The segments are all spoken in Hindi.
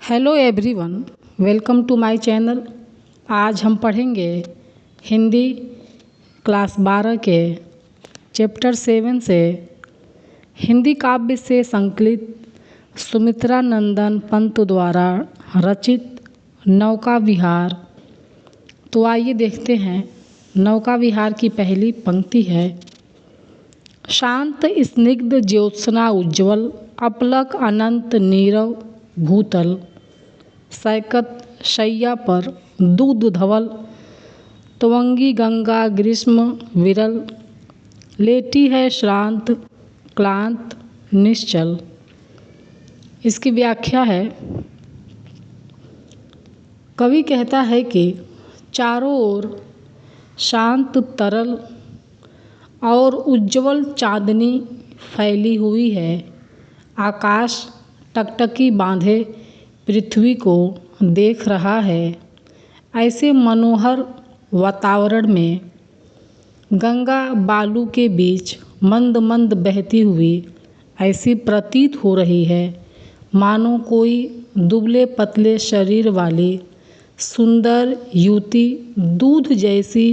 Hello everyone, welcome to my channel. आज हम पढ़ेंगे हिंदी क्लास 12 के चैप्टर 7 से हिंदी काव्य से संकलित सुमित्रा नंदन पंत द्वारा रचित नौका विहार। तो आइए देखते हैं। नौका विहार की पहली पंक्ति है। शांत स्निग्ध ज्योत्सना उज्ज्वल अपलक अनंत नीरव भूतल, सैकत शैया पर दूध धवल त्वंगी गंगा ग्रीष्म विरल, लेटी है श्रांत क्लांत निश्चल। इसकी व्याख्या है। कवि कहता है कि चारों ओर शांत तरल और उज्ज्वल चांदनी फैली हुई है। आकाश टकटकी बांधे पृथ्वी को देख रहा है। ऐसे मनोहर वातावरण में गंगा बालू के बीच मंद मंद बहती हुई ऐसी प्रतीत हो रही है मानो कोई दुबले पतले शरीर वाली सुंदर युवती दूध जैसी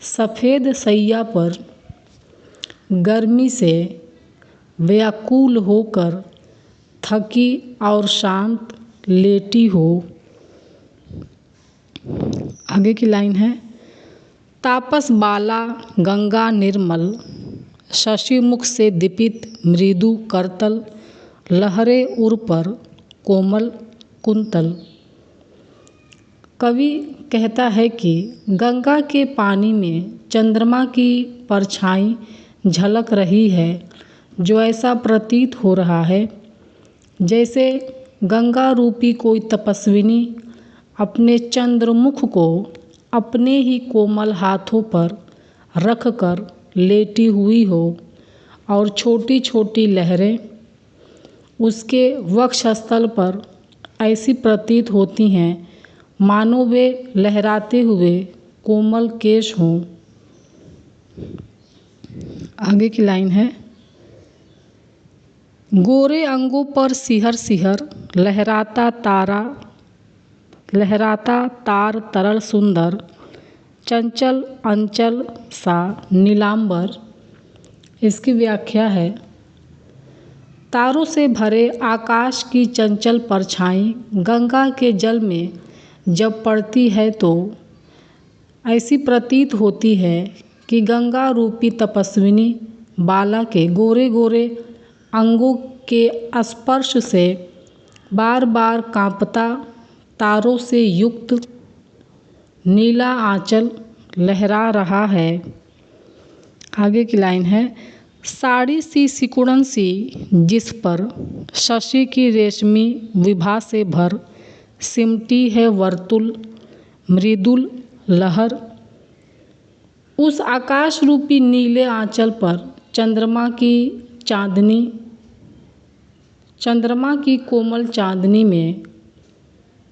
सफ़ेद सैया पर गर्मी से व्याकुल होकर थकी और शांत लेटी हो। आगे की लाइन है। तापस बाला गंगा निर्मल, शशि मुख से दीपित मृदु करतल, लहरे उर पर कोमल कुंतल। कवि कहता है कि गंगा के पानी में चंद्रमा की परछाई झलक रही है, जो ऐसा प्रतीत हो रहा है जैसे गंगा रूपी कोई तपस्विनी अपने चंद्रमुख को अपने ही कोमल हाथों पर रखकर लेटी हुई हो और छोटी छोटी लहरें उसके वक्षस्थल पर ऐसी प्रतीत होती हैं मानो वे लहराते हुए कोमल केश हों। आगे की लाइन है। गोरे अंगों पर सिहर सिहर लहराता तार तरल सुंदर, चंचल अंचल सा नीलांबर। इसकी व्याख्या है। तारों से भरे आकाश की चंचल परछाई गंगा के जल में जब पड़ती है तो ऐसी प्रतीत होती है कि गंगा रूपी तपस्विनी बाला के गोरे गोरे अंगों के स्पर्श से बार बार कांपता तारों से युक्त नीला आंचल लहरा रहा है। आगे की लाइन है। साड़ी सी सिकुड़न सी जिस पर शशि की रेशमी विभा से भर सिमटी है वर्तुल मृदुल लहर, उस आकाश रूपी नीले आंचल पर चंद्रमा की कोमल चांदनी में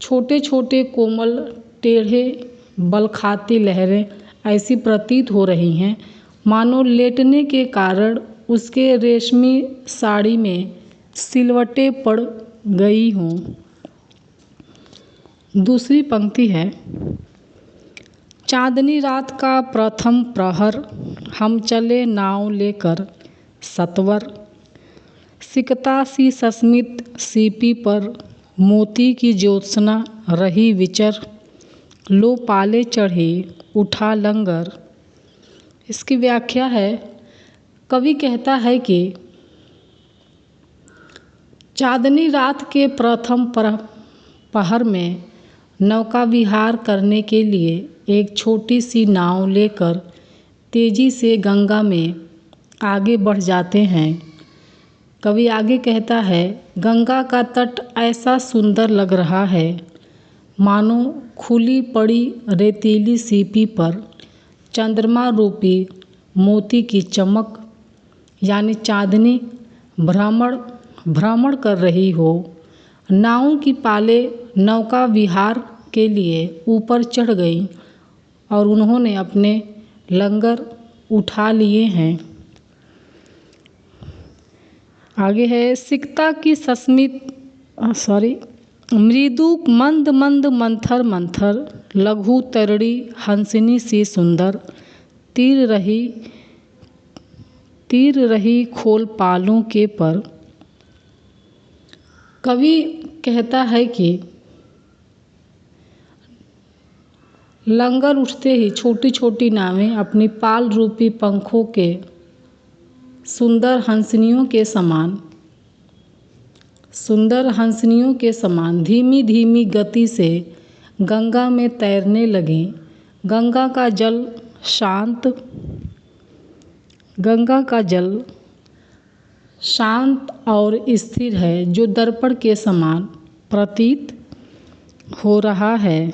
छोटे छोटे कोमल टेढ़े बलखाती लहरें ऐसी प्रतीत हो रही हैं मानो लेटने के कारण उसके रेशमी साड़ी में सिलवटें पड़ गई हों। दूसरी पंक्ति है। चांदनी रात का प्रथम प्रहर हम चले नाव लेकर सत्वर, सिकता सी सस्मित सीपी पर मोती की ज्योत्सना रही विचर, लो पाले चढ़ी उठा लंगर। इसकी व्याख्या है। कवि कहता है कि चांदनी रात के प्रथम पहर में नौका विहार करने के लिए एक छोटी सी नाव लेकर तेजी से गंगा में आगे बढ़ जाते हैं। कवि आगे कहता है। गंगा का तट ऐसा सुंदर लग रहा है मानो खुली पड़ी रेतीली सीपी पर चंद्रमा रूपी मोती की चमक यानी चांदनी भ्रमण कर रही हो। नावों की पाले नौका विहार के लिए ऊपर चढ़ गई और उन्होंने अपने लंगर उठा लिए हैं। आगे है। सिकता की मृदु मंद मंद मंथर मंथर, लघु तरड़ी हंसिनी सी सुंदर, तीर रही खोल पालों के पर। कवि कहता है कि लंगर उठते ही छोटी छोटी नावें अपनी पाल रूपी पंखों के सुंदर हंसनियों के समान धीमी धीमी गति से गंगा में तैरने लगीं। गंगा का जल शांत और स्थिर है, जो दर्पण के समान प्रतीत हो रहा है।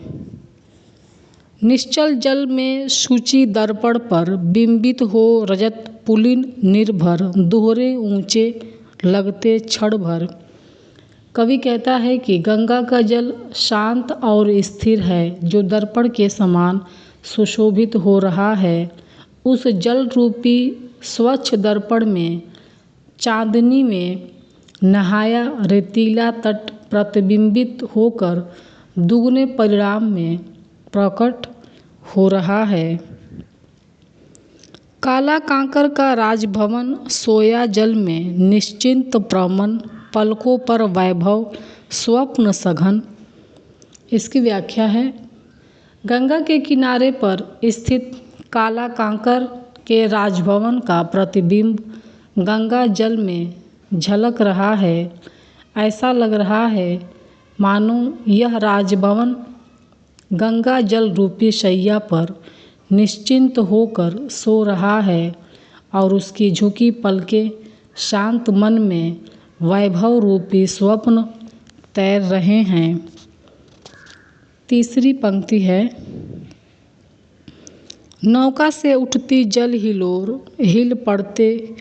निश्चल जल में सूची दर्पण पर बिंबित हो रजत पुलिन निर्भर, दोहरे ऊंचे लगते क्षण भर। कवि कहता है कि गंगा का जल शांत और स्थिर है, जो दर्पण के समान सुशोभित हो रहा है। उस जल रूपी स्वच्छ दर्पण में चांदनी में नहाया रेतीला तट प्रतिबिंबित होकर दुगने परिणाम में प्रकट हो रहा है। काला कांकर का राजभवन सोया जल में निश्चिंत प्रमन, पलकों पर वैभव स्वप्न सघन। इसकी व्याख्या है, गंगा के किनारे पर स्थित काला कांकर के राजभवन का प्रतिबिंब गंगा जल में झलक रहा है। ऐसा लग रहा है मानो यह राजभवन गंगा जल रूपी शैया पर निश्चिंत होकर सो रहा है और उसकी झुकी पलकें शांत मन में वैभव रूपी स्वप्न तैर रहे हैं। तीसरी पंक्ति है, नौका से उठती जल हिलोर, हिल पड़ते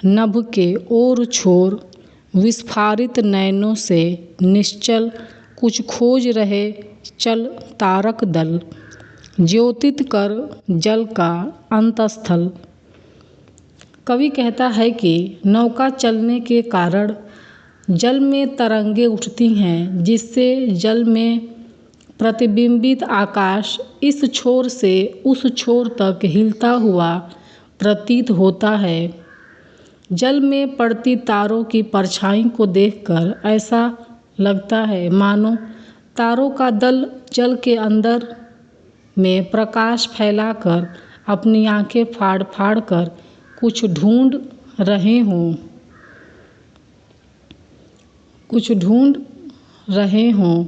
नभ के ओर छोर, विस्फारित नैनों से निश्चल कुछ खोज रहे चल तारक दल, ज्योतित कर जल का अंतस्थल। कवि कहता है कि नौका चलने के कारण जल में तरंगें उठती हैं, जिससे जल में प्रतिबिंबित आकाश इस छोर से उस छोर तक हिलता हुआ प्रतीत होता है। जल में पड़ती तारों की परछाई को देखकर ऐसा लगता है मानो तारों का दल जल के अंदर में प्रकाश फैलाकर अपनी आंखें फाड़ फाड़ कर कुछ ढूंढ रहे हों।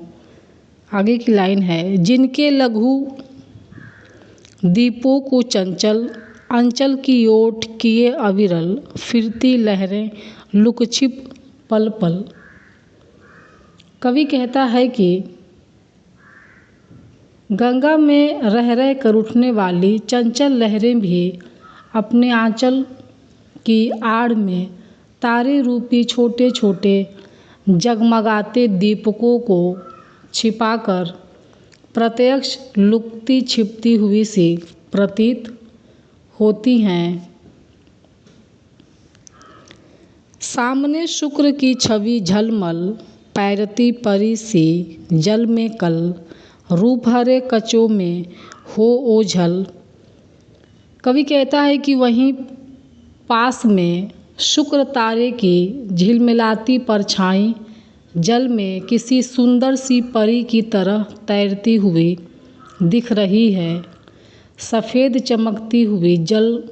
आगे की लाइन है, जिनके लघु दीपों को चंचल अंचल की ओट किए अविरल, फिरती लहरें लुक छिप पल पल। कवि कहता है कि गंगा में रह रह कर उठने वाली चंचल लहरें भी अपने आंचल की आड़ में तारे रूपी छोटे छोटे जगमगाते दीपकों को छिपाकर प्रत्यक्ष लुकती छिपती हुई सी प्रतीत होती हैं। सामने शुक्र की छवि झलमल, पैरती परी सी जल में कल, रूप हरे कचों में हो ओझल। कवि कहता है कि वहीं पास में शुक्र तारे की झिलमिलाती परछाई जल में किसी सुंदर सी परी की तरह तैरती हुई दिख रही है। सफ़ेद चमकती हुई जल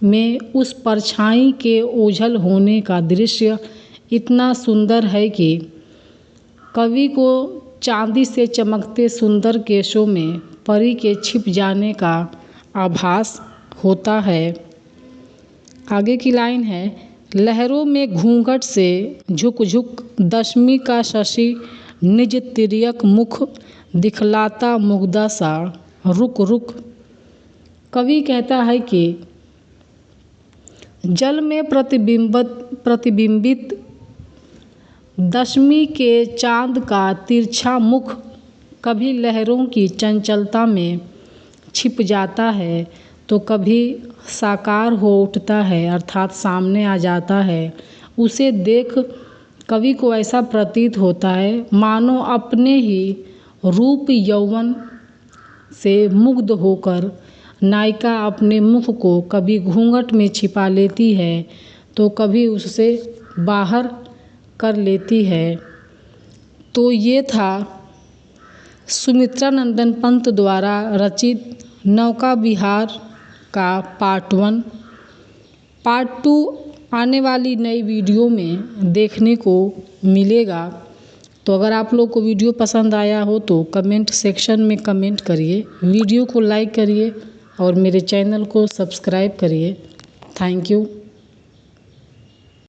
में उस परछाई के ओझल होने का दृश्य इतना सुंदर है कि कवि को चांदी से चमकते सुंदर केशों में परी के छिप जाने का आभास होता है। आगे की लाइन है, लहरों में घूंघट से झुक झुक दशमी का शशि निज तिर्यक मुख दिखलाता मुग्धा सा रुक रुक। कवि कहता है कि जल में प्रतिबिंबित दशमी के चांद का तिरछा मुख कभी लहरों की चंचलता में छिप जाता है तो कभी साकार हो उठता है, अर्थात सामने आ जाता है। उसे देख कवि को ऐसा प्रतीत होता है मानो अपने ही रूप यौवन से मुग्ध होकर नायिका अपने मुख को कभी घूंघट में छिपा लेती है तो कभी उससे बाहर कर लेती है। तो ये था सुमित्रा नंदन पंत द्वारा रचित नौका विहार का पार्ट 1। पार्ट 2 आने वाली नई वीडियो में देखने को मिलेगा। तो अगर आप लोग को वीडियो पसंद आया हो तो कमेंट सेक्शन में कमेंट करिए, वीडियो को लाइक करिए और मेरे चैनल को सब्सक्राइब करिए। Thank you.